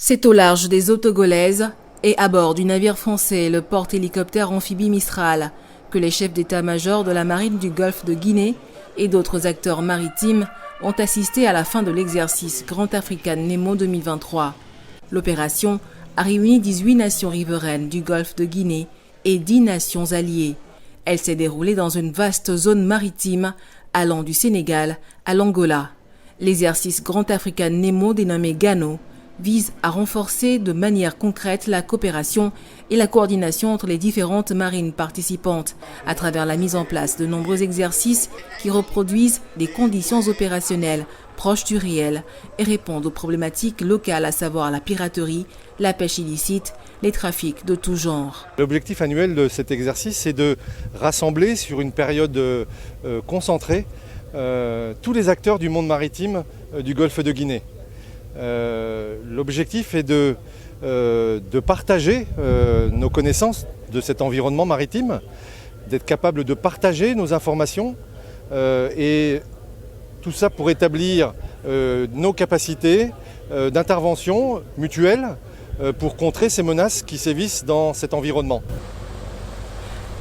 C'est au large des eaux togolaises et à bord du navire français, le porte-hélicoptère amphibie Mistral, que les chefs d'état-major de la marine du golfe de Guinée et d'autres acteurs maritimes ont assisté à la fin de l'exercice Grand African Nemo 2023. L'opération a réuni 18 nations riveraines du golfe de Guinée et 10 nations alliées. Elle s'est déroulée dans une vaste zone maritime allant du Sénégal à l'Angola. L'exercice Grand African Nemo dénommé GANO vise à renforcer de manière concrète la coopération et la coordination entre les différentes marines participantes à travers la mise en place de nombreux exercices qui reproduisent des conditions opérationnelles proches du réel et répondent aux problématiques locales, à savoir la piraterie, la pêche illicite, les trafics de tout genre. L'objectif annuel de cet exercice, c'est de rassembler sur une période concentrée tous les acteurs du monde maritime du golfe de Guinée. L'objectif est de partager nos connaissances de cet environnement maritime, d'être capable de partager nos informations et tout ça pour établir nos capacités d'intervention mutuelle pour contrer ces menaces qui sévissent dans cet environnement.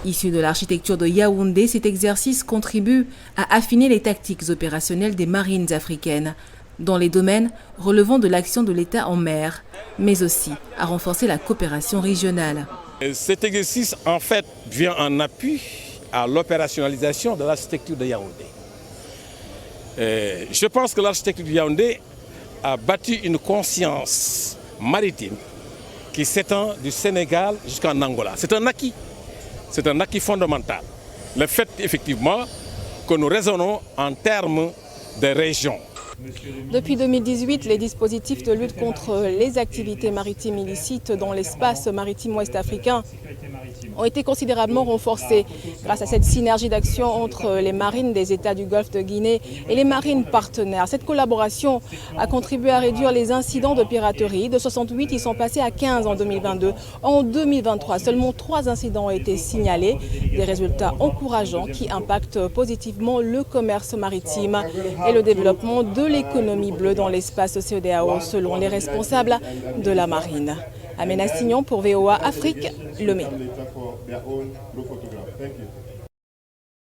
Issu de l'architecture de Yaoundé, cet exercice contribue à affiner les tactiques opérationnelles des marines africaines dans les domaines relevant de l'action de l'État en mer, mais aussi à renforcer la coopération régionale. Cet exercice, en fait, vient en appui à l'opérationnalisation de l'architecture de Yaoundé. Je pense que l'architecture de Yaoundé a bâti une conscience maritime qui s'étend du Sénégal jusqu'en Angola. C'est un acquis fondamental. Le fait, effectivement, que nous raisonnons en termes de région. Depuis 2018, les dispositifs de lutte contre les activités maritimes illicites dans l'espace maritime ouest-africain ont été considérablement renforcés grâce à cette synergie d'action entre les marines des États du Golfe de Guinée et les marines partenaires. Cette collaboration a contribué à réduire les incidents de piraterie. De 68, ils sont passés à 15 en 2022. En 2023, seulement 3 incidents ont été signalés. Des résultats encourageants qui impactent positivement le commerce maritime et le développement de l'économie bleue dans l'espace CEDEAO, selon les responsables de la marine. Amena Signon pour VOA Afrique, Lomé.